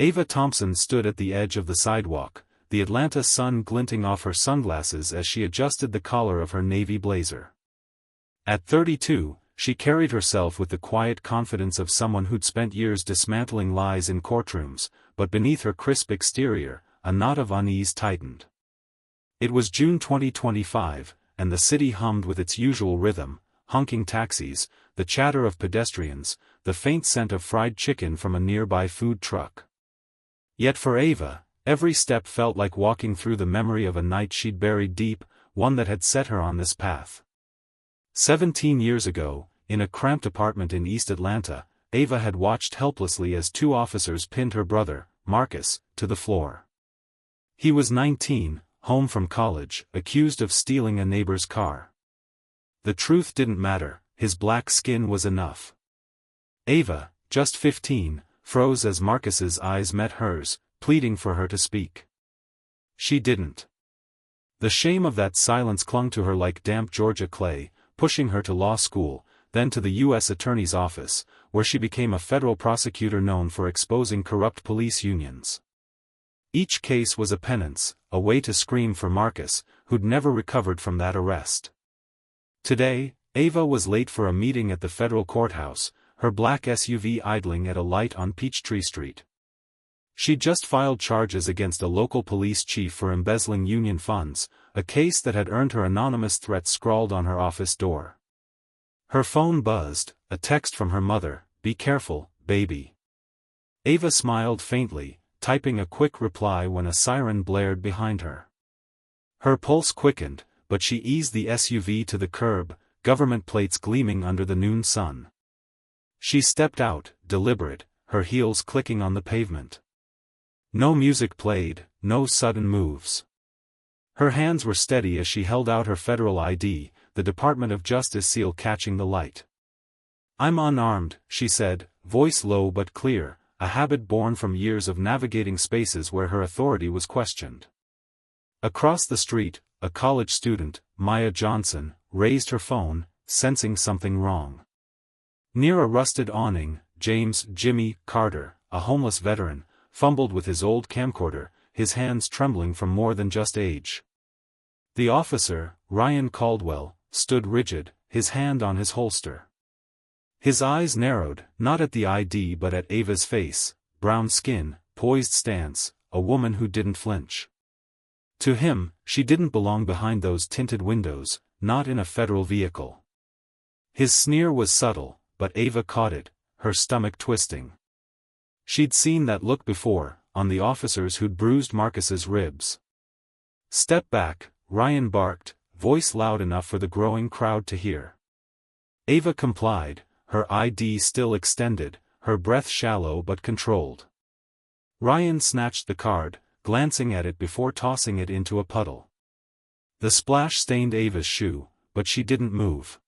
Ava Thompson stood at the edge of the sidewalk, the Atlanta sun glinting off her sunglasses as she adjusted the collar of her navy blazer. At 32, she carried herself with the quiet confidence of someone who'd spent years dismantling lies in courtrooms, but beneath her crisp exterior, a knot of unease tightened. It was June 2025, and the city hummed with its usual rhythm: honking taxis, the chatter of pedestrians, the faint scent of fried chicken from a nearby food truck. Yet for Ava, every step felt like walking through the memory of a night she'd buried deep, one that had set her on this path. 17 years ago, in a cramped apartment in East Atlanta, Ava had watched helplessly as two officers pinned her brother, Marcus, to the floor. He was 19, home from college, accused of stealing a neighbor's car. The truth didn't matter, his black skin was enough. Ava, just 15, froze as Marcus's eyes met hers, pleading for her to speak. She didn't. The shame of that silence clung to her like damp Georgia clay, pushing her to law school, then to the U.S. Attorney's Office, where she became a federal prosecutor known for exposing corrupt police unions. Each case was a penance, a way to scream for Marcus, who'd never recovered from that arrest. Today, Ava was late for a meeting at the federal courthouse, her black SUV idling at a light on Peachtree Street. She'd just filed charges against a local police chief for embezzling union funds, a case that had earned her anonymous threats scrawled on her office door. Her phone buzzed, a text from her mother: "Be careful, baby." Ava smiled faintly, typing a quick reply when a siren blared behind her. Her pulse quickened, but she eased the SUV to the curb, government plates gleaming under the noon sun. She stepped out, deliberate, her heels clicking on the pavement. No music played, no sudden moves. Her hands were steady as she held out her federal ID, the Department of Justice seal catching the light. "I'm unarmed," she said, voice low but clear, a habit born from years of navigating spaces where her authority was questioned. Across the street, a college student, Maya Johnson, raised her phone, sensing something wrong. Near a rusted awning, James "Jimmy" Carter, a homeless veteran, fumbled with his old camcorder, his hands trembling from more than just age. The officer, Ryan Caldwell, stood rigid, his hand on his holster. His eyes narrowed, not at the ID but at Ava's face: brown skin, poised stance, a woman who didn't flinch. To him, she didn't belong behind those tinted windows, not in a federal vehicle. His sneer was subtle, but Ava caught it, her stomach twisting. She'd seen that look before, on the officers who'd bruised Marcus's ribs. "Step back," Ryan barked, voice loud enough for the growing crowd to hear. Ava complied, her ID still extended, her breath shallow but controlled. Ryan snatched the card, glancing at it before tossing it into a puddle. The splash stained Ava's shoe, but she didn't move.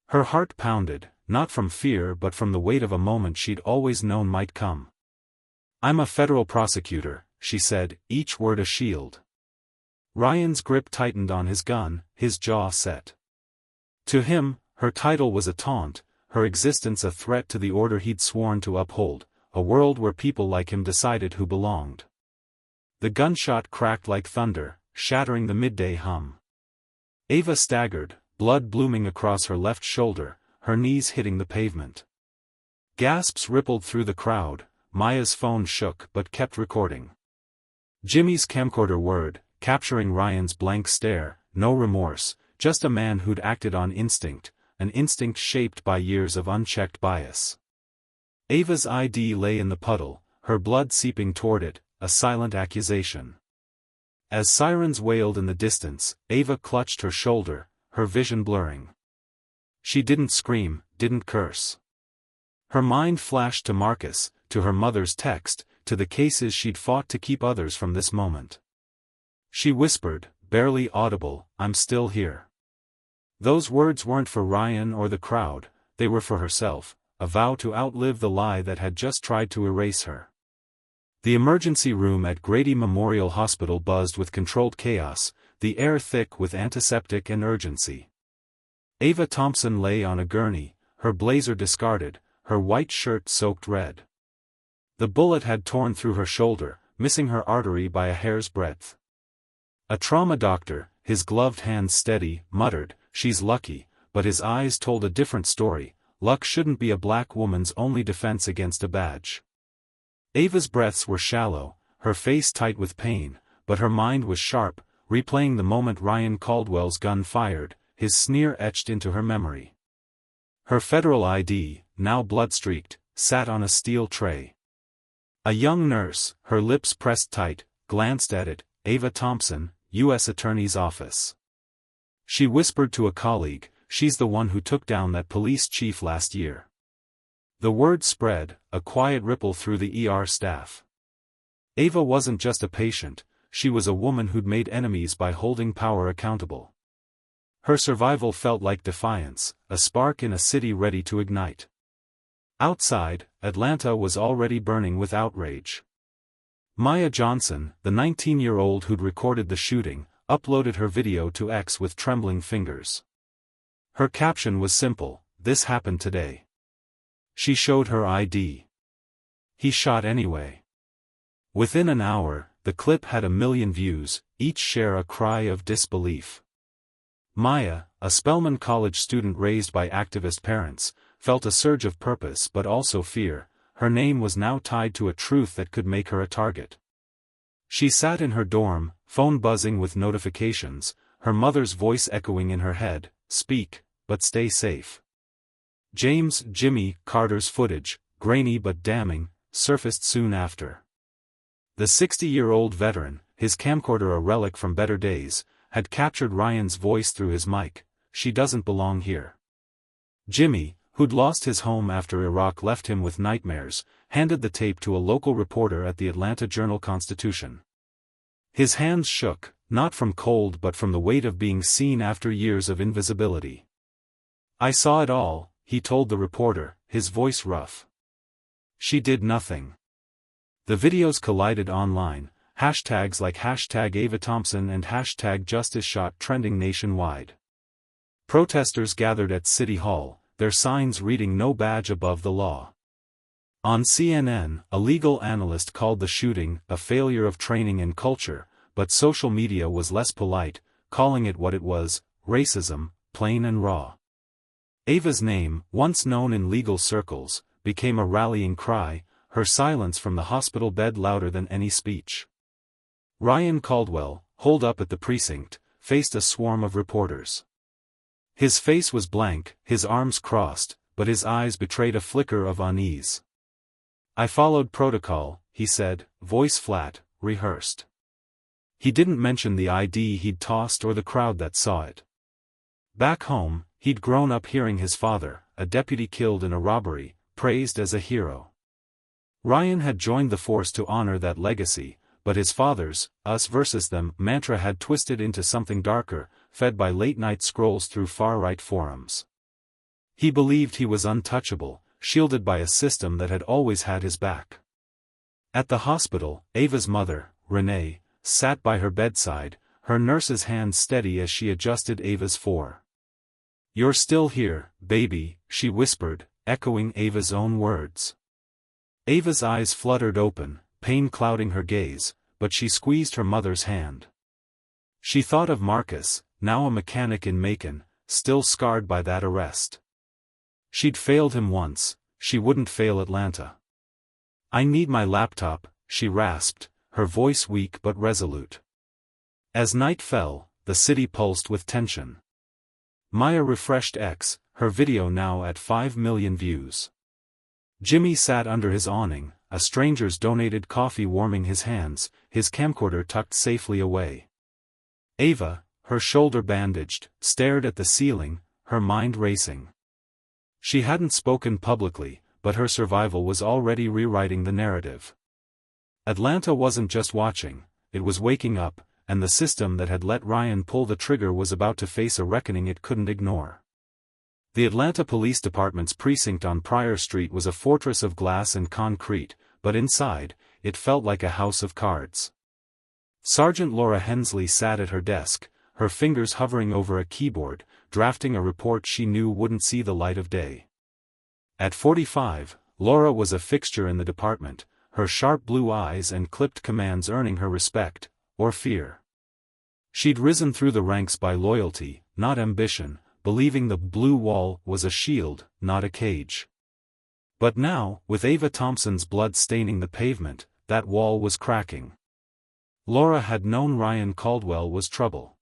Her heart pounded, not from fear but from the weight of a moment she'd always known might come. "I'm a federal prosecutor," she said, each word a shield. Ryan's grip tightened on his gun, his jaw set. To him, her title was a taunt, her existence a threat to the order he'd sworn to uphold, a world where people like him decided who belonged. The gunshot cracked like thunder, shattering the midday hum. Ava staggered, blood blooming across her left shoulder, her knees hitting the pavement. Gasps rippled through the crowd. Maya's phone shook but kept recording. Jimmy's camcorder whirred, capturing Ryan's blank stare: no remorse, just a man who'd acted on instinct, an instinct shaped by years of unchecked bias. Ava's ID lay in the puddle, her blood seeping toward it, a silent accusation. As sirens wailed in the distance, Ava clutched her shoulder, her vision blurring. She didn't scream, didn't curse. Her mind flashed to Marcus, to her mother's text, to the cases she'd fought to keep others from this moment. She whispered, barely audible, "I'm still here." Those words weren't for Ryan or the crowd, they were for herself, a vow to outlive the lie that had just tried to erase her. The emergency room at Grady Memorial Hospital buzzed with controlled chaos, the air thick with antiseptic and urgency. Ava Thompson lay on a gurney, her blazer discarded, her white shirt soaked red. The bullet had torn through her shoulder, missing her artery by a hair's breadth. A trauma doctor, his gloved hands steady, muttered, "She's lucky," but his eyes told a different story. Luck shouldn't be a black woman's only defense against a badge. Ava's breaths were shallow, her face tight with pain, but her mind was sharp, replaying the moment Ryan Caldwell's gun fired, his sneer etched into her memory. Her federal ID, now blood-streaked, sat on a steel tray. A young nurse, her lips pressed tight, glanced at it. Ava Thompson, U.S. Attorney's Office. She whispered to a colleague, "She's the one who took down that police chief last year." The word spread, a quiet ripple through the ER staff. Ava wasn't just a patient, she was a woman who'd made enemies by holding power accountable. Her survival felt like defiance, a spark in a city ready to ignite. Outside, Atlanta was already burning with outrage. Maya Johnson, the 19-year-old who'd recorded the shooting, uploaded her video to X with trembling fingers. Her caption was simple, "This happened today." She showed her ID. He shot anyway. Within an hour, the clip had 1 million views, each share a cry of disbelief. Maya, a Spelman College student raised by activist parents, felt a surge of purpose but also fear. Her name was now tied to a truth that could make her a target. She sat in her dorm, phone buzzing with notifications, her mother's voice echoing in her head, "Speak, but stay safe." Jimmy Carter's footage, grainy but damning, surfaced soon after. The 60-year-old veteran, his camcorder a relic from better days, had captured Ryan's voice through his mic, "She doesn't belong here." Jimmy, who'd lost his home after Iraq left him with nightmares, handed the tape to a local reporter at the Atlanta Journal-Constitution. His hands shook, not from cold but from the weight of being seen after years of invisibility. "I saw it all," he told the reporter, his voice rough. "She did nothing." The videos collided online, hashtags like #AvaThompson and #JusticeShot trending nationwide. Protesters gathered at City Hall, their signs reading "No badge above the law." On CNN, a legal analyst called the shooting a failure of training and culture, but social media was less polite, calling it what it was, racism, plain and raw. Ava's name, once known in legal circles, became a rallying cry, her silence from the hospital bed louder than any speech. Ryan Caldwell, holed up at the precinct, faced a swarm of reporters. His face was blank, his arms crossed, but his eyes betrayed a flicker of unease. "I followed protocol," he said, voice flat, rehearsed. He didn't mention the ID he'd tossed or the crowd that saw it. Back home, he'd grown up hearing his father, a deputy killed in a robbery, praised as a hero. Ryan had joined the force to honor that legacy, but his father's "us versus them" mantra had twisted into something darker, fed by late-night scrolls through far-right forums. He believed he was untouchable, shielded by a system that had always had his back. At the hospital, Ava's mother, Renee, sat by her bedside, her nurse's hand steady as she adjusted Ava's "4. "You're still here, baby," she whispered, echoing Ava's own words. Ava's eyes fluttered open, pain clouding her gaze, but she squeezed her mother's hand. She thought of Marcus, now a mechanic in Macon, still scarred by that arrest. She'd failed him once, she wouldn't fail Atlanta. "I need my laptop," she rasped, her voice weak but resolute. As night fell, the city pulsed with tension. Maya refreshed X, her video now at 5 million views. Jimmy sat under his awning, a stranger's donated coffee warming his hands, his camcorder tucked safely away. Ava, her shoulder bandaged, stared at the ceiling, her mind racing. She hadn't spoken publicly, but her survival was already rewriting the narrative. Atlanta wasn't just watching, it was waking up, and the system that had let Ryan pull the trigger was about to face a reckoning it couldn't ignore. The Atlanta Police Department's precinct on Pryor Street was a fortress of glass and concrete, but inside, it felt like a house of cards. Sergeant Laura Hensley sat at her desk, her fingers hovering over a keyboard, drafting a report she knew wouldn't see the light of day. At 45, Laura was a fixture in the department, her sharp blue eyes and clipped commands earning her respect, or fear. She'd risen through the ranks by loyalty, not ambition, believing the blue wall was a shield, not a cage. But now, with Ava Thompson's blood staining the pavement, that wall was cracking. Laura had known Ryan Caldwell was trouble.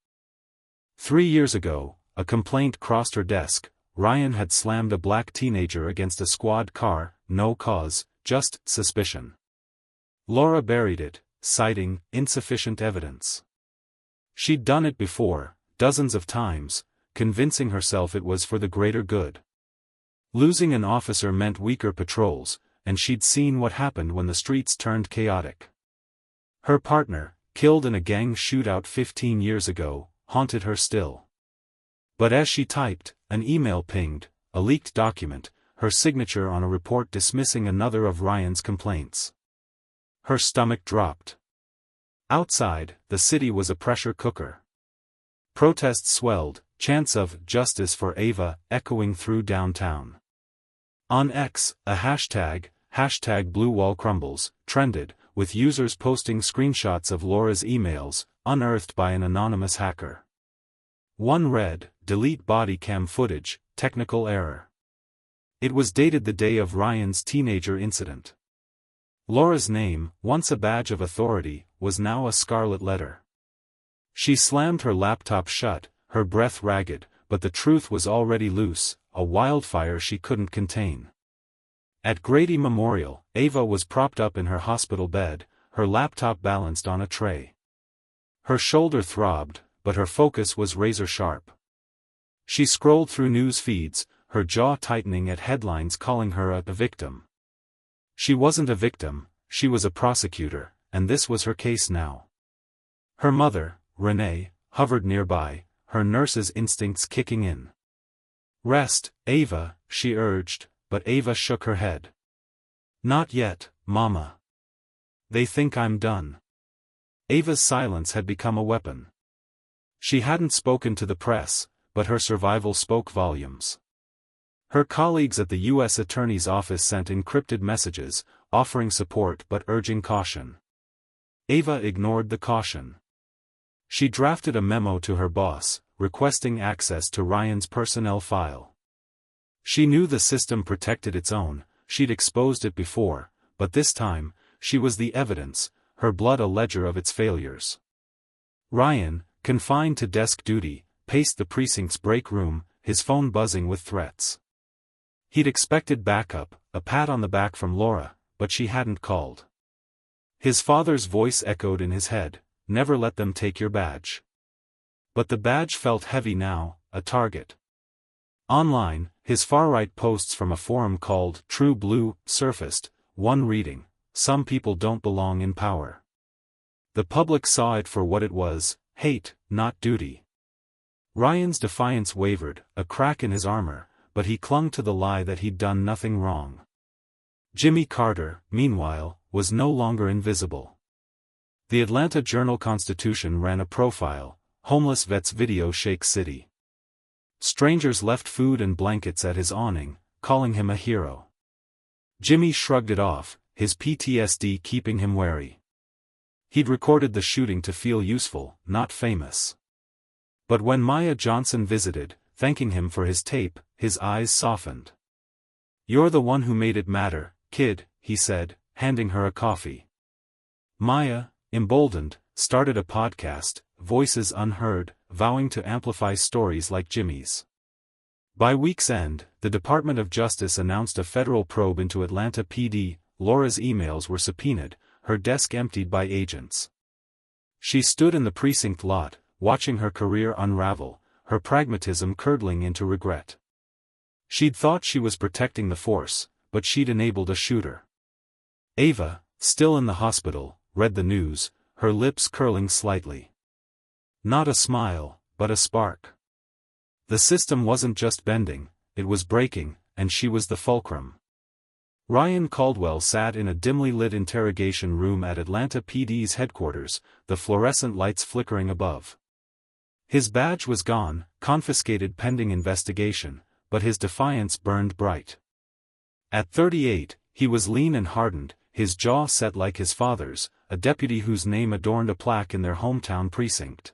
3 years ago, a complaint crossed her desk. Ryan had slammed a black teenager against a squad car, no cause, just suspicion. Laura buried it, citing insufficient evidence. She'd done it before, dozens of times, convincing herself it was for the greater good. Losing an officer meant weaker patrols, and she'd seen what happened when the streets turned chaotic. Her partner, killed in a gang shootout 15 years ago, haunted her still. But as she typed, an email pinged, a leaked document, her signature on a report dismissing another of Ryan's complaints. Her stomach dropped. Outside, the city was a pressure cooker. Protests swelled, chants of "Justice for Ava" echoing through downtown. On X, a hashtag #BlueWallCrumbles, trended, with users posting screenshots of Laura's emails, unearthed by an anonymous hacker. One read, "Delete body cam footage, technical error." It was dated the day of Ryan's teenager incident. Laura's name, once a badge of authority, was now a scarlet letter. She slammed her laptop shut, her breath ragged, but the truth was already loose, a wildfire she couldn't contain. At Grady Memorial, Ava was propped up in her hospital bed, her laptop balanced on a tray. Her shoulder throbbed, but her focus was razor-sharp. She scrolled through news feeds, her jaw tightening at headlines calling her a victim. She wasn't a victim, she was a prosecutor, and this was her case now. Her mother, Renee, hovered nearby, her nurse's instincts kicking in. "Rest, Ava," she urged, but Ava shook her head. "Not yet, Mama. They think I'm done." Ava's silence had become a weapon. She hadn't spoken to the press, but her survival spoke volumes. Her colleagues at the U.S. Attorney's Office sent encrypted messages, offering support but urging caution. Ava ignored the caution. She drafted a memo to her boss, requesting access to Ryan's personnel file. She knew the system protected its own, she'd exposed it before, but this time, she was the evidence, her blood a ledger of its failures. Ryan, confined to desk duty, paced the precinct's break room, his phone buzzing with threats. He'd expected backup, a pat on the back from Laura, but she hadn't called. His father's voice echoed in his head, "Never let them take your badge." But the badge felt heavy now, a target. Online, his far-right posts from a forum called True Blue surfaced, one reading, "Some people don't belong in power." The public saw it for what it was, hate, not duty. Ryan's defiance wavered, a crack in his armor, but he clung to the lie that he'd done nothing wrong. Jimmy Carter, meanwhile, was no longer invisible. The Atlanta Journal-Constitution ran a profile, "Homeless Vet's Video Shakes City." Strangers left food and blankets at his awning, calling him a hero. Jimmy shrugged it off, his PTSD keeping him wary. He'd recorded the shooting to feel useful, not famous. But when Maya Johnson visited, thanking him for his tape, his eyes softened. "You're the one who made it matter, kid," he said, handing her a coffee. Maya, emboldened, started a podcast, Voices Unheard, vowing to amplify stories like Jimmy's. By week's end, the Department of Justice announced a federal probe into Atlanta PD. Laura's emails were subpoenaed, her desk emptied by agents. She stood in the precinct lot, watching her career unravel, her pragmatism curdling into regret. She'd thought she was protecting the force, but she'd enabled a shooter. Ava, still in the hospital, read the news, her lips curling slightly. Not a smile, but a spark. The system wasn't just bending, it was breaking, and she was the fulcrum. Ryan Caldwell sat in a dimly lit interrogation room at Atlanta PD's headquarters, the fluorescent lights flickering above. His badge was gone, confiscated pending investigation, but his defiance burned bright. At 38, he was lean and hardened, his jaw set like his father's, a deputy whose name adorned a plaque in their hometown precinct.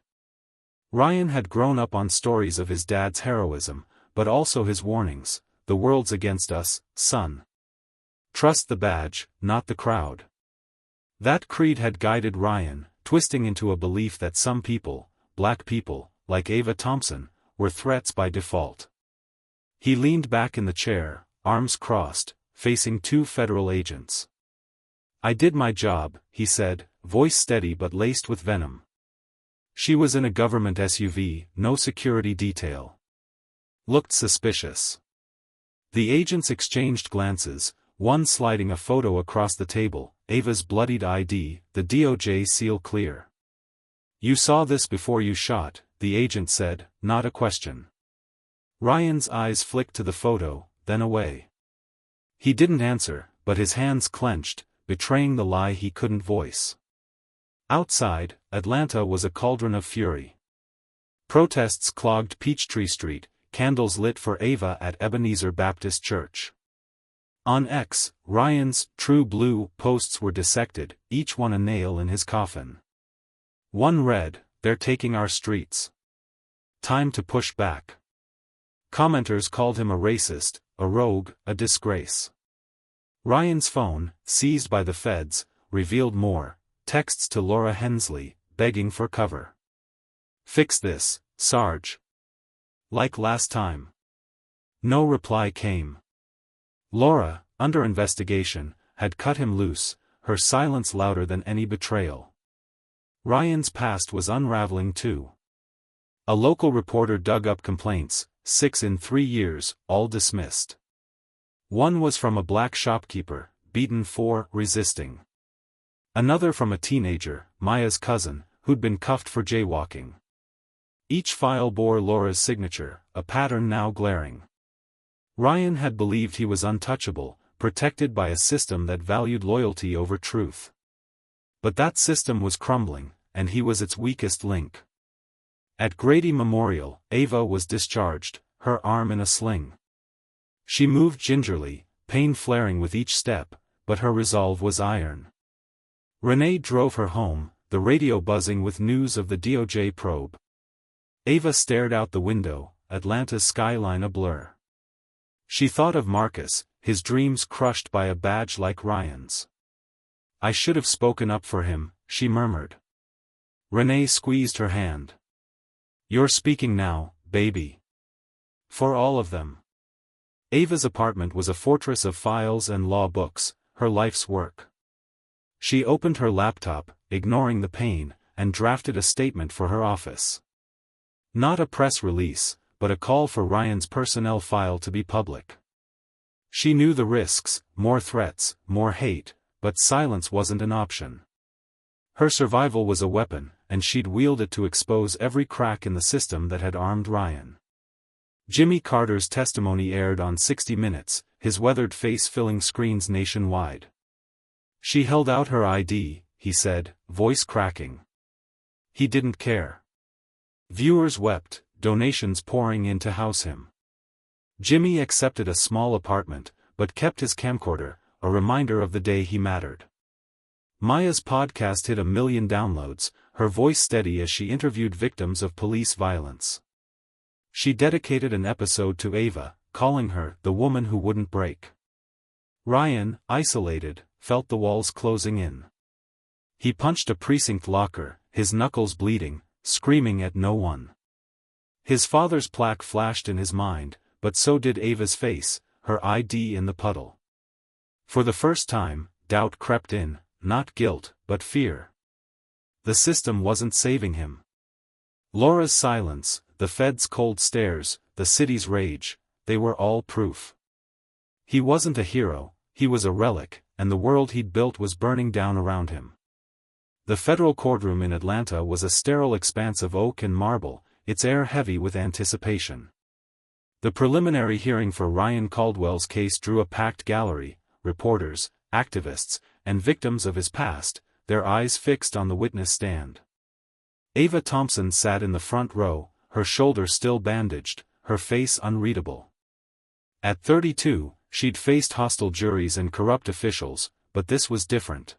Ryan had grown up on stories of his dad's heroism, but also his warnings: "The world's against us, son. Trust the badge, not the crowd." That creed had guided Ryan, twisting into a belief that some people, black people, like Ava Thompson, were threats by default. He leaned back in the chair, arms crossed, facing two federal agents. "I did my job," he said, voice steady but laced with venom. She was in a government SUV, no security detail. Looked suspicious. The agents exchanged glances, one sliding a photo across the table: Ava's bloodied ID, the DOJ seal clear. "You saw this before you shot," the agent said, not a question. Ryan's eyes flicked to the photo, then away. He didn't answer, but his hands clenched, betraying the lie he couldn't voice. Outside, Atlanta was a cauldron of fury. Protests clogged Peachtree Street, candles lit for Ava at Ebenezer Baptist Church. On X, Ryan's "True Blue" posts were dissected, each one a nail in his coffin. One read, "They're taking our streets. Time to push back." Commenters called him a racist, a rogue, a disgrace. Ryan's phone, seized by the feds, revealed more: texts to Laura Hensley, begging for cover. "Fix this, Sarge. Like last time." No reply came. Laura, under investigation, had cut him loose, her silence louder than any betrayal. Ryan's past was unraveling too. A local reporter dug up complaints, 6 in 3 years, all dismissed. One was from a black shopkeeper, beaten for resisting. Another from a teenager, Maya's cousin, who'd been cuffed for jaywalking. Each file bore Laura's signature, a pattern now glaring. Ryan had believed he was untouchable, protected by a system that valued loyalty over truth. But that system was crumbling, and he was its weakest link. At Grady Memorial, Ava was discharged, her arm in a sling. She moved gingerly, pain flaring with each step, but her resolve was iron. Renee drove her home, the radio buzzing with news of the DOJ probe. Ava stared out the window, Atlanta's skyline a blur. She thought of Marcus, his dreams crushed by a badge like Ryan's. "I should have spoken up for him," she murmured. Renee squeezed her hand. "You're speaking now, baby. For all of them." Ava's apartment was a fortress of files and law books, her life's work. She opened her laptop, ignoring the pain, and drafted a statement for her office. Not a press release, but a call for Ryan's personnel file to be public. She knew the risks: more threats, more hate, but silence wasn't an option. Her survival was a weapon, and she'd wield it to expose every crack in the system that had armed Ryan. Jimmy Carter's testimony aired on 60 Minutes, his weathered face filling screens nationwide. "She held out her ID," he said, voice cracking. He didn't care. Viewers wept, donations pouring in to house him. Jimmy accepted a small apartment, but kept his camcorder, a reminder of the day he mattered. Maya's podcast hit 1 million downloads, her voice steady as she interviewed victims of police violence. She dedicated an episode to Ava, calling her the woman who wouldn't break. Ryan, isolated, felt the walls closing in. He punched a precinct locker, his knuckles bleeding, screaming at no one. His father's plaque flashed in his mind, but so did Ava's face, her ID in the puddle. For the first time, doubt crept in, not guilt, but fear. The system wasn't saving him. Laura's silence, the feds' cold stares, the city's rage, they were all proof. He wasn't a hero, he was a relic, and the world he'd built was burning down around him. The federal courtroom in Atlanta was a sterile expanse of oak and marble, its air heavy with anticipation. The preliminary hearing for Ryan Caldwell's case drew a packed gallery, reporters, activists, and victims of his past, their eyes fixed on the witness stand. Ava Thompson sat in the front row, her shoulder still bandaged, her face unreadable. At 32, she'd faced hostile juries and corrupt officials, but this was different.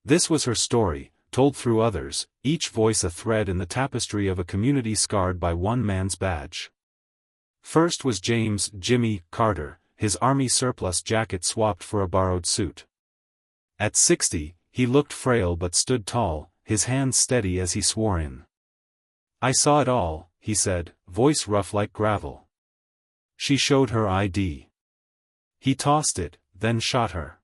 This was her story, told through others, each voice a thread in the tapestry of a community scarred by one man's badge. First was James "Jimmy" Carter, his army surplus jacket swapped for a borrowed suit. At 60, he looked frail but stood tall, his hands steady as he swore in. "I saw it all," he said, voice rough like gravel. She showed her ID. He tossed it, then shot her.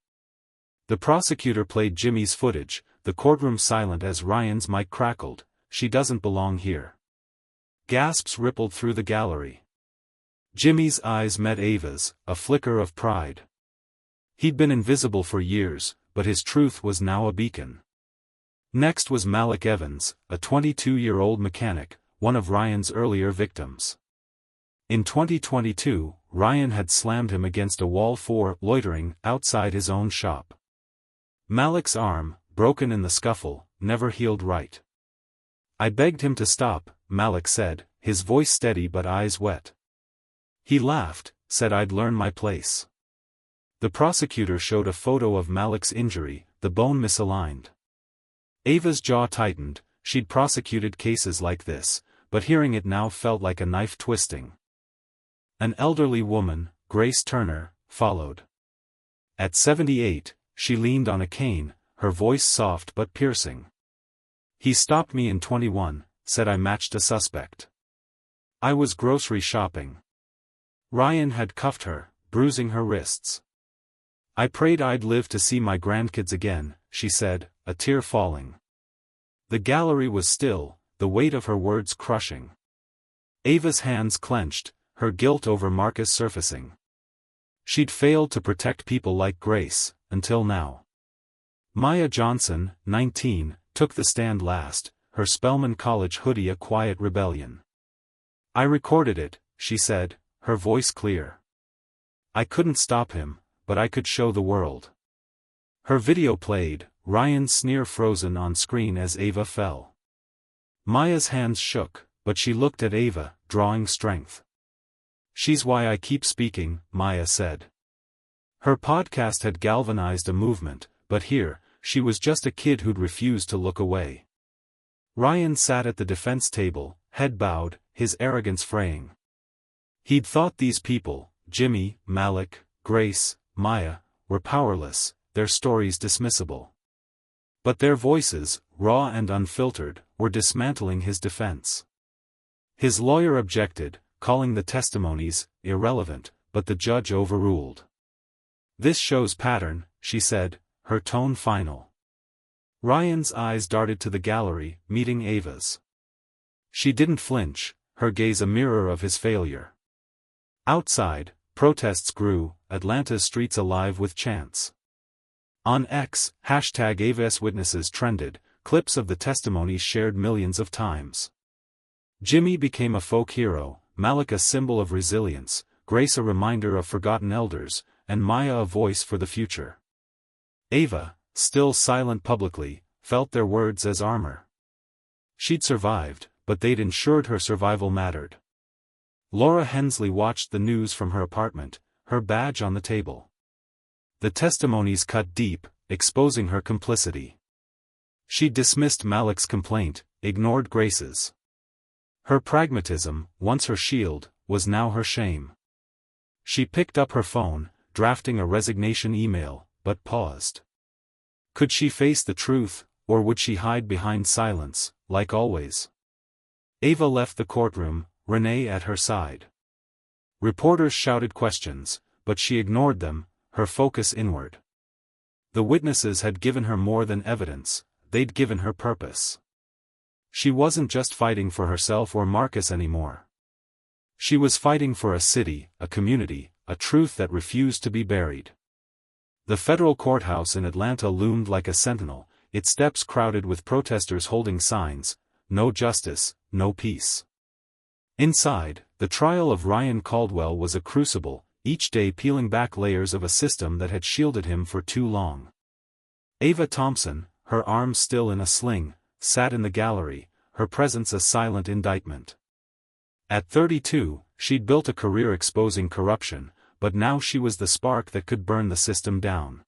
The prosecutor played Jimmy's footage, the courtroom silent as Ryan's mic crackled. "She doesn't belong here." Gasps rippled through the gallery. Jimmy's eyes met Ava's, a flicker of pride. He'd been invisible for years, but his truth was now a beacon. Next was Malik Evans, a 22-year-old mechanic, one of Ryan's earlier victims. In 2022, Ryan had slammed him against a wall for loitering outside his own shop. Malik's arm, broken in the scuffle, never healed right. "I begged him to stop," Malik said, his voice steady but eyes wet. He laughed, said I'd learn my place. The prosecutor showed a photo of Malik's injury, the bone misaligned. Ava's jaw tightened. She'd prosecuted cases like this, but hearing it now felt like a knife twisting. An elderly woman, Grace Turner, followed. At 78, she leaned on a cane, her voice soft but piercing. "He stopped me in 21, said I matched a suspect. I was grocery shopping. Ryan had cuffed her, bruising her wrists. I prayed I'd live to see my grandkids again," she said, a tear falling. The gallery was still, the weight of her words crushing. Ava's hands clenched, her guilt over Marcus surfacing. She'd failed to protect people like Grace, until now. Maya Johnson, 19, took the stand last, her Spelman College hoodie a quiet rebellion. "I recorded it," she said, her voice clear. "I couldn't stop him, but I could show the world." Her video played, Ryan's sneer frozen on screen as Ava fell. Maya's hands shook, but she looked at Ava, drawing strength. "She's why I keep speaking," Maya said. Her podcast had galvanized a movement, but here, she was just a kid who'd refused to look away. Ryan sat at the defense table, head bowed, his arrogance fraying. He'd thought these people, Jimmy, Malik, Grace, Maya, were powerless, their stories dismissible. But their voices, raw and unfiltered, were dismantling his defense. His lawyer objected, calling the testimonies irrelevant, but the judge overruled. "This shows pattern," she said, her tone final. Ryan's eyes darted to the gallery, meeting Ava's. She didn't flinch, her gaze a mirror of his failure. Outside, protests grew, Atlanta's streets alive with chants. On X, #AvaSWitnesses trended, clips of the testimonies shared millions of times. Jimmy became a folk hero, Malik a symbol of resilience, Grace a reminder of forgotten elders, and Maya a voice for the future. Ava, still silent publicly, felt their words as armor. She'd survived, but they'd ensured her survival mattered. Laura Hensley watched the news from her apartment, her badge on the table. The testimonies cut deep, exposing her complicity. She dismissed Malik's complaint, ignored Grace's. Her pragmatism, once her shield, was now her shame. She picked up her phone, drafting a resignation email, but paused. Could she face the truth, or would she hide behind silence, like always? Ava left the courtroom, Renee at her side. Reporters shouted questions, but she ignored them, her focus inward. The witnesses had given her more than evidence, they'd given her purpose. She wasn't just fighting for herself or Marcus anymore. She was fighting for a city, a community, a truth that refused to be buried. The federal courthouse in Atlanta loomed like a sentinel, its steps crowded with protesters holding signs, "No justice, no peace." Inside, the trial of Ryan Caldwell was a crucible, each day peeling back layers of a system that had shielded him for too long. Ava Thompson, her arms still in a sling, sat in the gallery, her presence a silent indictment. At 32, she'd built a career exposing corruption, but now she was the spark that could burn the system down.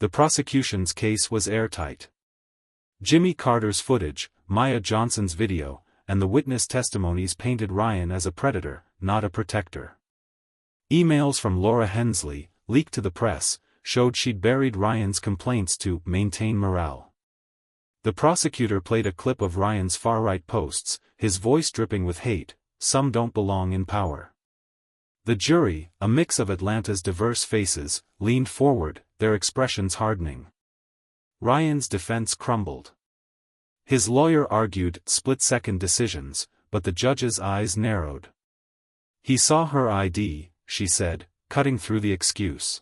The prosecution's case was airtight. Jimmy Carter's footage, Maya Johnson's video, and the witness testimonies painted Ryan as a predator, not a protector. Emails from Laura Hensley, leaked to the press, showed she'd buried Ryan's complaints to maintain morale. The prosecutor played a clip of Ryan's far-right posts, his voice dripping with hate. Some don't belong in power. The jury, a mix of Atlanta's diverse faces, leaned forward, their expressions hardening. Ryan's defense crumbled. His lawyer argued split-second decisions, but the judge's eyes narrowed. He saw her ID, she said, cutting through the excuse.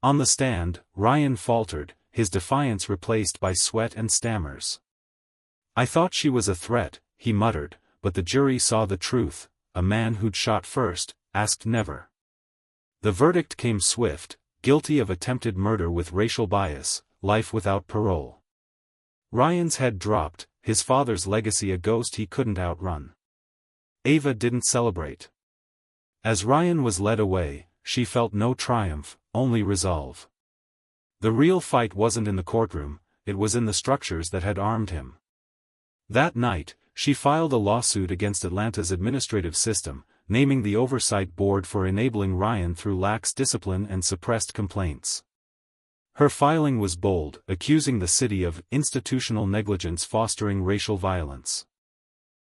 On the stand, Ryan faltered, his defiance replaced by sweat and stammers. "I thought she was a threat," he muttered, but the jury saw the truth. A man who'd shot first, asked never. The verdict came swift: guilty of attempted murder with racial bias, life without parole. Ryan's head dropped, his father's legacy a ghost he couldn't outrun. Ava didn't celebrate. As Ryan was led away, she felt no triumph, only resolve. The real fight wasn't in the courtroom, it was in the structures that had armed him. That night, she filed a lawsuit against Atlanta's administrative system, naming the oversight board for enabling Ryan through lax discipline and suppressed complaints. Her filing was bold, accusing the city of institutional negligence fostering racial violence.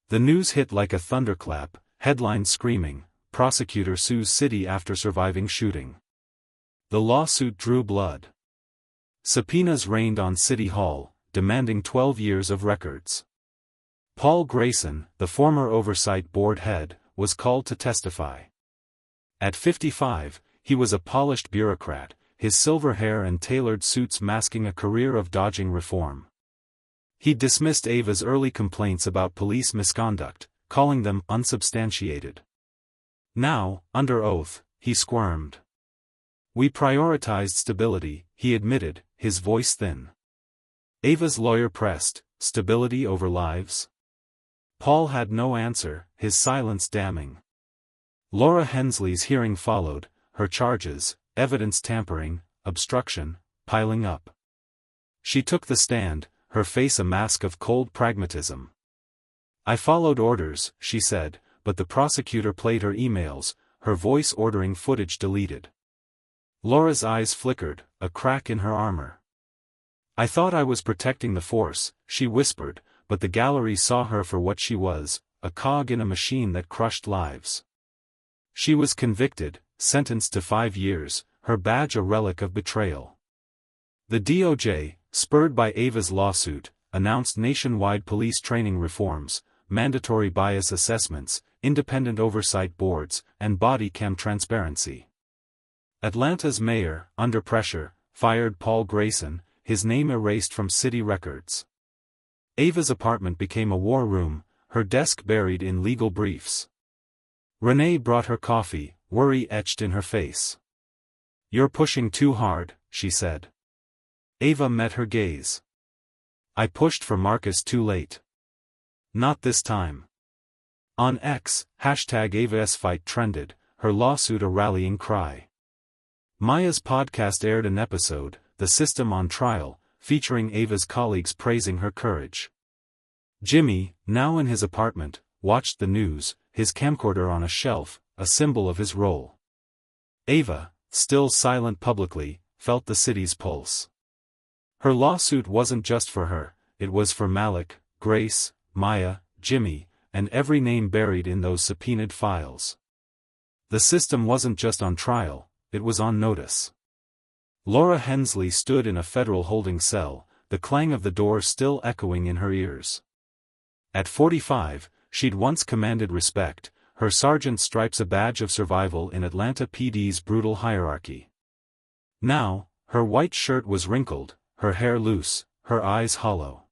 The news hit like a thunderclap, headlines screaming, "Prosecutor sues city after surviving shooting." The lawsuit drew blood. Subpoenas rained on City Hall, demanding 12 years of records. Paul Grayson, the former oversight board head, was called to testify. At 55, he was a polished bureaucrat, his silver hair and tailored suits masking a career of dodging reform. He dismissed Ava's early complaints about police misconduct, calling them unsubstantiated. Now, under oath, he squirmed. "We prioritized stability," he admitted, his voice thin. Ava's lawyer pressed, "Stability over lives?" Paul had no answer, his silence damning. Laura Hensley's hearing followed, her charges, evidence tampering, obstruction, piling up. She took the stand, her face a mask of cold pragmatism. "I followed orders," she said, but the prosecutor played her emails, her voice ordering footage deleted. Laura's eyes flickered, a crack in her armor. "I thought I was protecting the force," she whispered, but the gallery saw her for what she was, a cog in a machine that crushed lives. She was convicted, sentenced to 5 years, her badge a relic of betrayal. The DOJ, spurred by Ava's lawsuit, announced nationwide police training reforms, mandatory bias assessments, independent oversight boards, and body cam transparency. Atlanta's mayor, under pressure, fired Paul Grayson, his name erased from city records. Ava's apartment became a war room, her desk buried in legal briefs. Renee brought her coffee, worry etched in her face. "You're pushing too hard," she said. Ava met her gaze. "I pushed for Marcus too late. Not this time." On X, #AvaSFight trended, her lawsuit a rallying cry. Maya's podcast aired an episode, "The System on Trial," featuring Ava's colleagues praising her courage. Jimmy, now in his apartment, watched the news, his camcorder on a shelf, a symbol of his role. Ava, still silent publicly, felt the city's pulse. Her lawsuit wasn't just for her, it was for Malik, Grace, Maya, Jimmy, and every name buried in those subpoenaed files. The system wasn't just on trial, it was on notice. Laura Hensley stood in a federal holding cell, the clang of the door still echoing in her ears. At 45, she'd once commanded respect, her sergeant's stripes a badge of survival in Atlanta PD's brutal hierarchy. Now, her white shirt was wrinkled, her hair loose, her eyes hollow.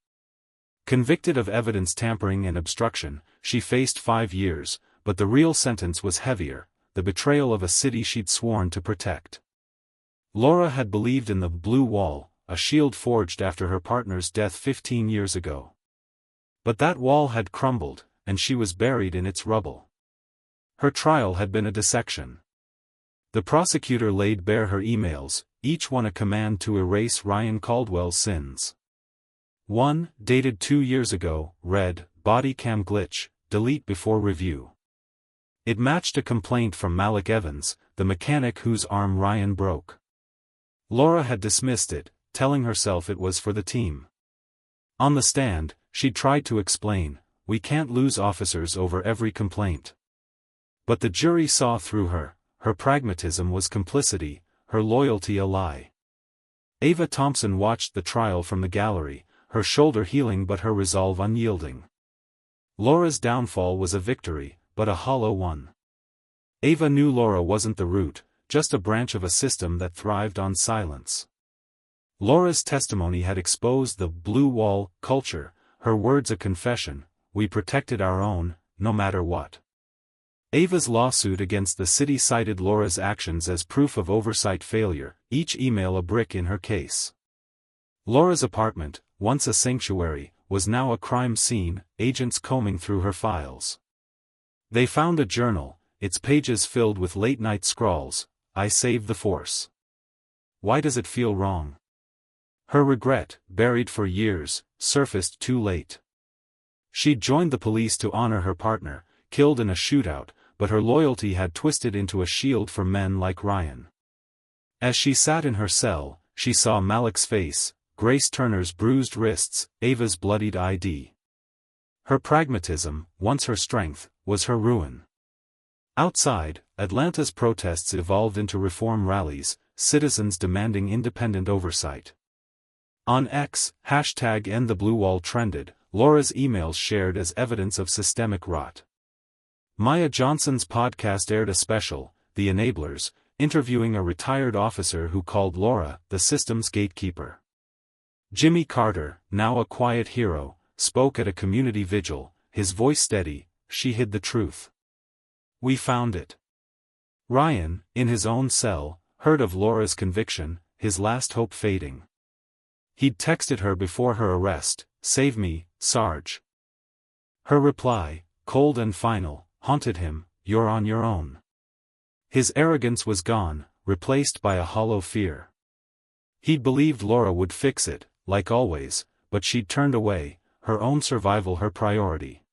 Convicted of evidence tampering and obstruction, she faced 5 years, but the real sentence was heavier, the betrayal of a city she'd sworn to protect. Laura had believed in the blue wall, a shield forged after her partner's death 15 years ago. But that wall had crumbled, and she was buried in its rubble. Her trial had been a dissection. The prosecutor laid bare her emails, each one a command to erase Ryan Caldwell's sins. One, dated 2 years ago, read, "Body cam glitch, delete before review." It matched a complaint from Malik Evans, the mechanic whose arm Ryan broke. Laura had dismissed it, telling herself it was for the team. On the stand, she tried to explain, "We can't lose officers over every complaint." But the jury saw through her. Her pragmatism was complicity, her loyalty a lie. Ava Thompson watched the trial from the gallery, her shoulder healing but her resolve unyielding. Laura's downfall was a victory, but a hollow one. Ava knew Laura wasn't the root, just a branch of a system that thrived on silence. Laura's testimony had exposed the blue wall culture, her words a confession, "We protected our own, no matter what." Ava's lawsuit against the city cited Laura's actions as proof of oversight failure, each email a brick in her case. Laura's apartment, once a sanctuary, was now a crime scene, agents combing through her files. They found a journal, its pages filled with late-night scrawls, "I saved the force. Why does it feel wrong?" Her regret, buried for years, surfaced too late. She'd joined the police to honor her partner, killed in a shootout, but her loyalty had twisted into a shield for men like Ryan. As she sat in her cell, she saw Malik's face, Grace Turner's bruised wrists, Ava's bloodied ID. Her pragmatism, once her strength, was her ruin. Outside, Atlanta's protests evolved into reform rallies, citizens demanding independent oversight. On X, #EndTheBlueWall trended, Laura's emails shared as evidence of systemic rot. Maya Johnson's podcast aired a special, The Enablers, interviewing a retired officer who called Laura the system's gatekeeper. Jimmy Carter, now a quiet hero, spoke at a community vigil, his voice steady, "She hid the truth. We found it." Ryan, in his own cell, heard of Laura's conviction, his last hope fading. He'd texted her before her arrest, "Save me, Sarge." Her reply, cold and final, haunted him, "You're on your own." His arrogance was gone, replaced by a hollow fear. He'd believed Laura would fix it, like always, but she'd turned away, her own survival her priority.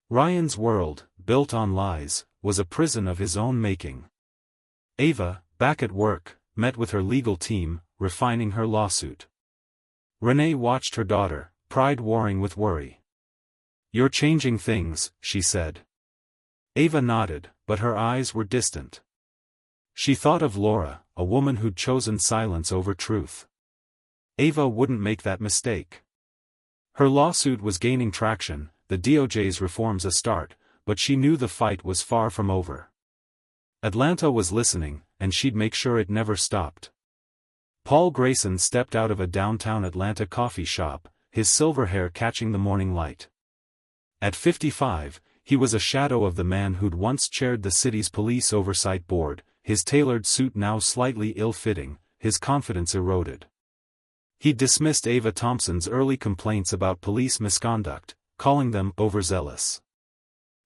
Ryan's world, built on lies, was a prison of his own making. Ava, back at work, met with her legal team, refining her lawsuit. Renee watched her daughter, pride warring with worry. "You're changing things," she said. Ava nodded, but her eyes were distant. She thought of Laura, a woman who'd chosen silence over truth. Ava wouldn't make that mistake. Her lawsuit was gaining traction, the DOJ's reforms a start, but she knew the fight was far from over. Atlanta was listening, and she'd make sure it never stopped. Paul Grayson stepped out of a downtown Atlanta coffee shop, his silver hair catching the morning light. At 55, he was a shadow of the man who'd once chaired the city's police oversight board, his tailored suit now slightly ill-fitting, his confidence eroded. He dismissed Ava Thompson's early complaints about police misconduct, calling them overzealous.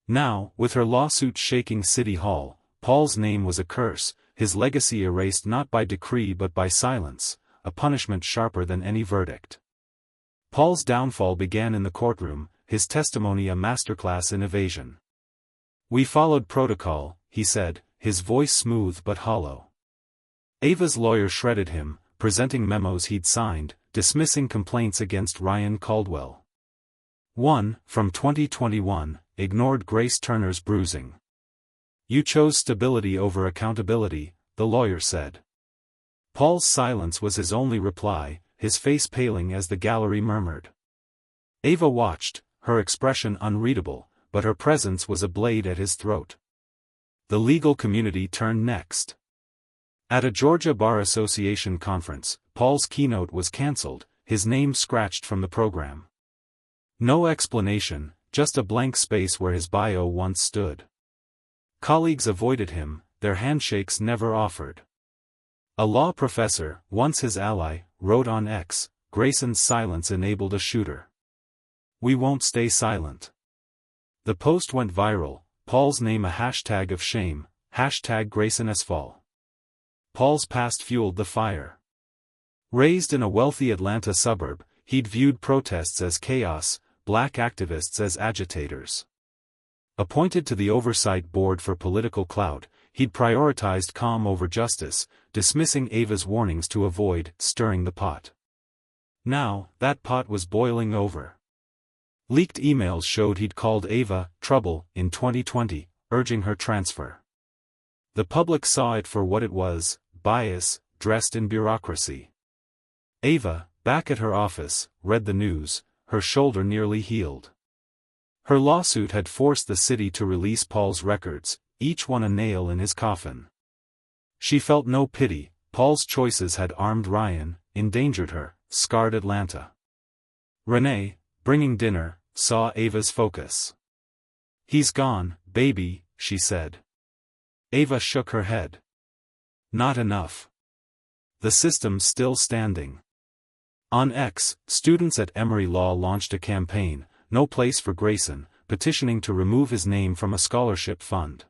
Now, with her lawsuit shaking City Hall, Paul's name was a curse, his legacy erased not by decree but by silence, a punishment sharper than any verdict. Paul's downfall began in the courtroom, his testimony a masterclass in evasion. "We followed protocol," he said, his voice smooth but hollow. Ava's lawyer shredded him, presenting memos he'd signed, dismissing complaints against Ryan Caldwell. One, from 2021, ignored Grace Turner's bruising. "You chose stability over accountability," the lawyer said. Paul's silence was his only reply, his face paling as the gallery murmured. Ava watched, her expression unreadable, but her presence was a blade at his throat. The legal community turned next. At a Georgia Bar Association conference, Paul's keynote was cancelled, his name scratched from the program. No explanation, just a blank space where his bio once stood. Colleagues avoided him, their handshakes never offered. A law professor, once his ally, wrote on X, "Grayson's silence enabled a shooter. We won't stay silent." The post went viral, Paul's name a hashtag of shame, #Grayson'sFall. Paul's past fueled the fire. Raised in a wealthy Atlanta suburb, he'd viewed protests as chaos, black activists as agitators. Appointed to the oversight board for political clout, he'd prioritized calm over justice, dismissing Ava's warnings to avoid stirring the pot. Now, that pot was boiling over. Leaked emails showed he'd called Ava trouble in 2020, urging her transfer. The public saw it for what it was, bias, dressed in bureaucracy. Ava, back at her office, read the news, her shoulder nearly healed. Her lawsuit had forced the city to release Paul's records, each one a nail in his coffin. She felt no pity. Paul's choices had armed Ryan, endangered her, scarred Atlanta. Renee, bringing dinner, saw Ava's focus. "He's gone, baby," she said. Ava shook her head. "Not enough. The system's still standing." On X, students at Emory Law launched a campaign, "No Place for Grayson," petitioning to remove his name from a scholarship fund.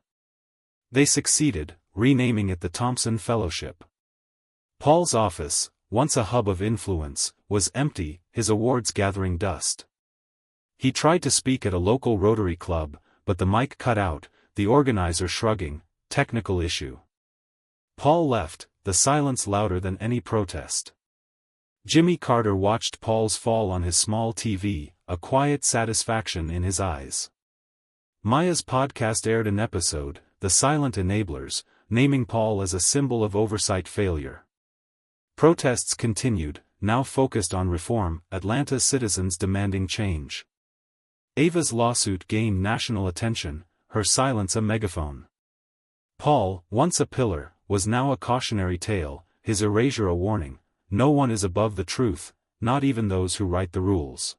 They succeeded, renaming it the Thompson Fellowship. Paul's office, once a hub of influence, was empty, his awards gathering dust. He tried to speak at a local Rotary club, but the mic cut out, the organizer shrugging, "Technical issue." Paul left, the silence louder than any protest. Jimmy Carter watched Paul's fall on his small TV, a quiet satisfaction in his eyes. Maya's podcast aired an episode, "The Silent Enablers," naming Paul as a symbol of oversight failure. Protests continued, now focused on reform, Atlanta's citizens demanding change. Ava's lawsuit gained national attention, her silence a megaphone. Paul, once a pillar, was now a cautionary tale, his erasure a warning. No one is above the truth, not even those who write the rules.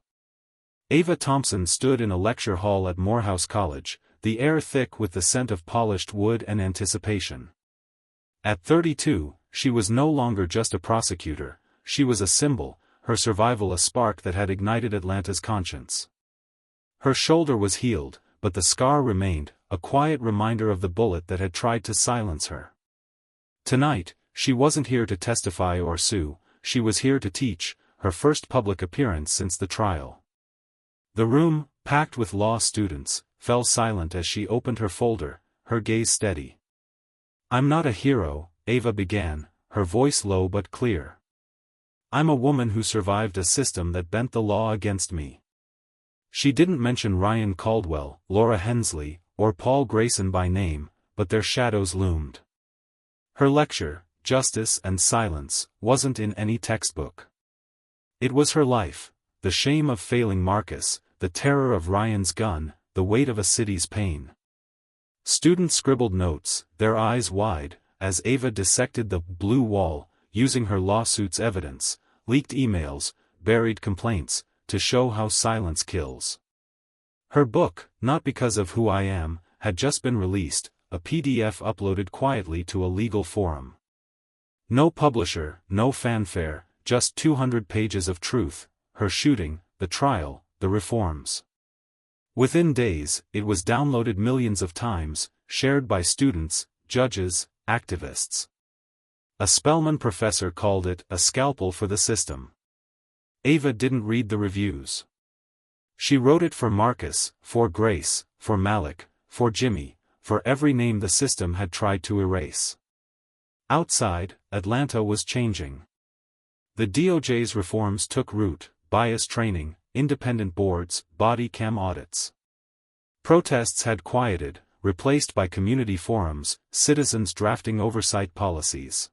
Ava Thompson stood in a lecture hall at Morehouse College, the air thick with the scent of polished wood and anticipation. At 32, she was no longer just a prosecutor, she was a symbol, her survival a spark that had ignited Atlanta's conscience. Her shoulder was healed, but the scar remained, a quiet reminder of the bullet that had tried to silence her. Tonight, she wasn't here to testify or sue, she was here to teach, her first public appearance since the trial. The room, packed with law students, fell silent as she opened her folder, her gaze steady. "I'm not a hero," Ava began, her voice low but clear. "I'm a woman who survived a system that bent the law against me." She didn't mention Ryan Caldwell, Laura Hensley, or Paul Grayson by name, but their shadows loomed. Her lecture, "Justice and Silence," wasn't in any textbook. It was her life, the shame of failing Marcus, the terror of Ryan's gun, the weight of a city's pain. Students scribbled notes, their eyes wide, as Ava dissected the blue wall, using her lawsuit's evidence, leaked emails, buried complaints, to show how silence kills. Her book, Not Because of Who I Am, had just been released, a PDF uploaded quietly to a legal forum. No publisher, no fanfare, just 200 pages of truth, her shooting, the trial, the reforms. Within days, it was downloaded millions of times, shared by students, judges, activists. A Spelman professor called it a scalpel for the system. Ava didn't read the reviews. She wrote it for Marcus, for Grace, for Malik, for Jimmy, for every name the system had tried to erase. Outside, Atlanta was changing. The DOJ's reforms took root, bias training, independent boards, body cam audits. Protests had quieted, replaced by community forums, citizens drafting oversight policies.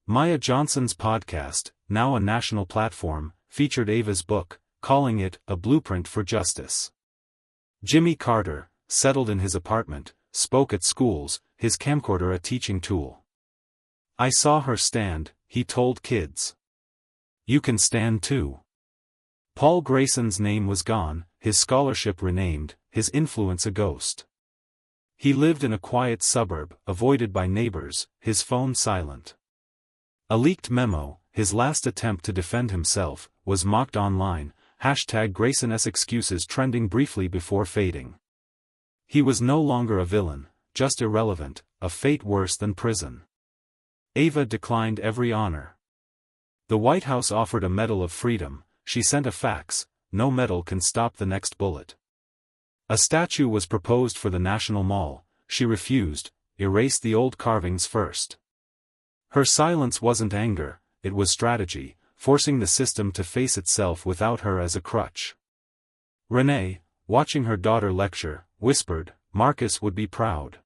Maya Johnson's podcast, now a national platform, featured Ava's book, calling it a blueprint for justice. Jimmy Carter, settled in his apartment, spoke at schools, his camcorder a teaching tool. "I saw her stand," he told kids. "You can stand too." Paul Grayson's name was gone, his scholarship renamed, his influence a ghost. He lived in a quiet suburb, avoided by neighbors, his phone silent. A leaked memo, his last attempt to defend himself, was mocked online, #GraysonS excuses trending briefly before fading. He was no longer a villain, just irrelevant, a fate worse than prison. Ava declined every honor. The White House offered a Medal of Freedom, she sent a fax, no medal can stop the next bullet. A statue was proposed for the National Mall, she refused, erased the old carvings first. Her silence wasn't anger, it was strategy, forcing the system to face itself without her as a crutch. Renee, watching her daughter lecture, whispered, Marcus would be proud.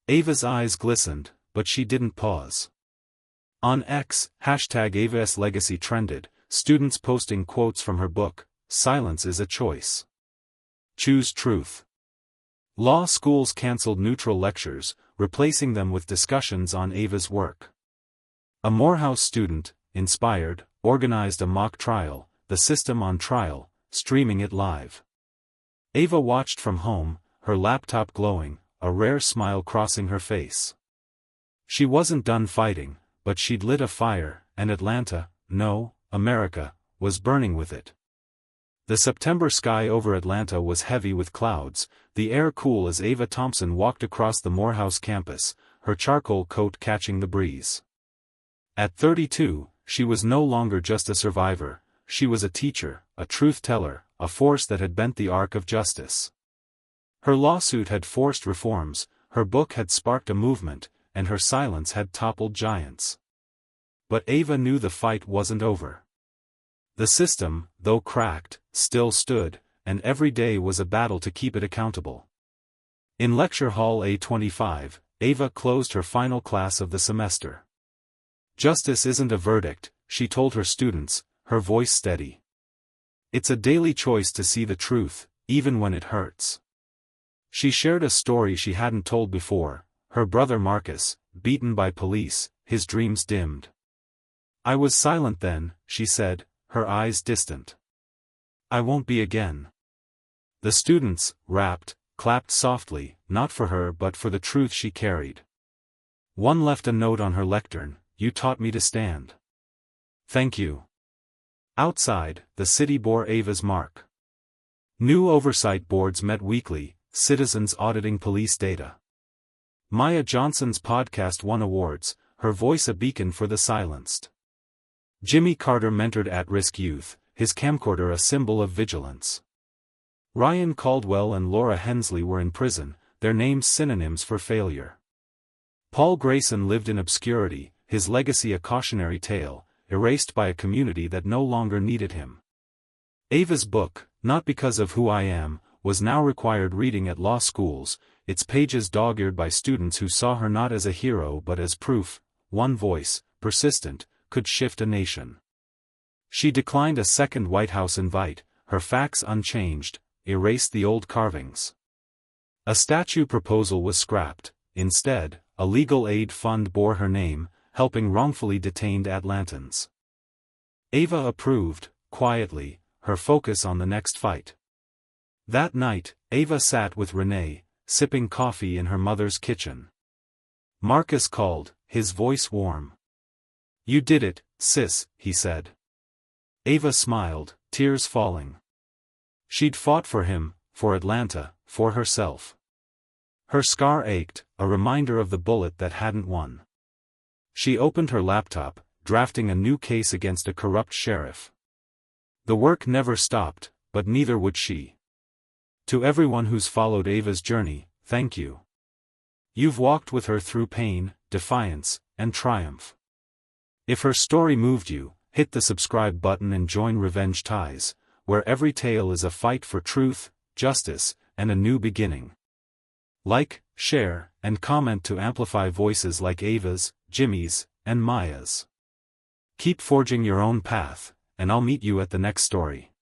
Ava's eyes glistened, but she didn't pause. On X, #AvaSLegacy trended, students posting quotes from her book, Silence is a Choice. Choose truth. Law schools cancelled neutral lectures, replacing them with discussions on Ava's work. A Morehouse student, inspired, organized a mock trial, the system on trial, streaming it live. Ava watched from home, her laptop glowing, a rare smile crossing her face. She wasn't done fighting, but she'd lit a fire, and Atlanta, no, America, was burning with it. The September sky over Atlanta was heavy with clouds, the air cool as Ava Thompson walked across the Morehouse campus, her charcoal coat catching the breeze. At 32, she was no longer just a survivor, she was a teacher, a truth-teller, a force that had bent the arc of justice. Her lawsuit had forced reforms, her book had sparked a movement, and her silence had toppled giants. But Ava knew the fight wasn't over. The system, though cracked, still stood, and every day was a battle to keep it accountable. In Lecture Hall A25, Ava closed her final class of the semester. Justice isn't a verdict, she told her students, her voice steady. It's a daily choice to see the truth, even when it hurts. She shared a story she hadn't told before, her brother Marcus, beaten by police, his dreams dimmed. I was silent then, she said, her eyes distant. I won't be again. The students, rapt, clapped softly, not for her but for the truth she carried. One left a note on her lectern, you taught me to stand. Thank you. Outside, the city bore Ava's mark. New oversight boards met weekly, citizens auditing police data. Maya Johnson's podcast won awards, her voice a beacon for the silenced. Jimmy Carter mentored at-risk youth, his camcorder a symbol of vigilance. Ryan Caldwell and Laura Hensley were in prison, their names synonyms for failure. Paul Grayson lived in obscurity, his legacy a cautionary tale, erased by a community that no longer needed him. Ava's book, Not Because of Who I Am, was now required reading at law schools, its pages dog-eared by students who saw her not as a hero but as proof, one voice, persistent, could shift a nation. She declined a second White House invite, her fax unchanged, erased the old carvings. A statue proposal was scrapped, instead, a legal aid fund bore her name, helping wrongfully detained Atlantans. Ava approved, quietly, her focus on the next fight. That night, Ava sat with Renee, sipping coffee in her mother's kitchen. Marcus called, his voice warm. You did it, sis, he said. Ava smiled, tears falling. She'd fought for him, for Atlanta, for herself. Her scar ached, a reminder of the bullet that hadn't won. She opened her laptop, drafting a new case against a corrupt sheriff. The work never stopped, but neither would she. To everyone who's followed Ava's journey, thank you. You've walked with her through pain, defiance, and triumph. If her story moved you, hit the subscribe button and join Revenge Ties, where every tale is a fight for truth, justice, and a new beginning. Like, share, and comment to amplify voices like Ava's, Jimmy's, and Maya's. Keep forging your own path, and I'll meet you at the next story.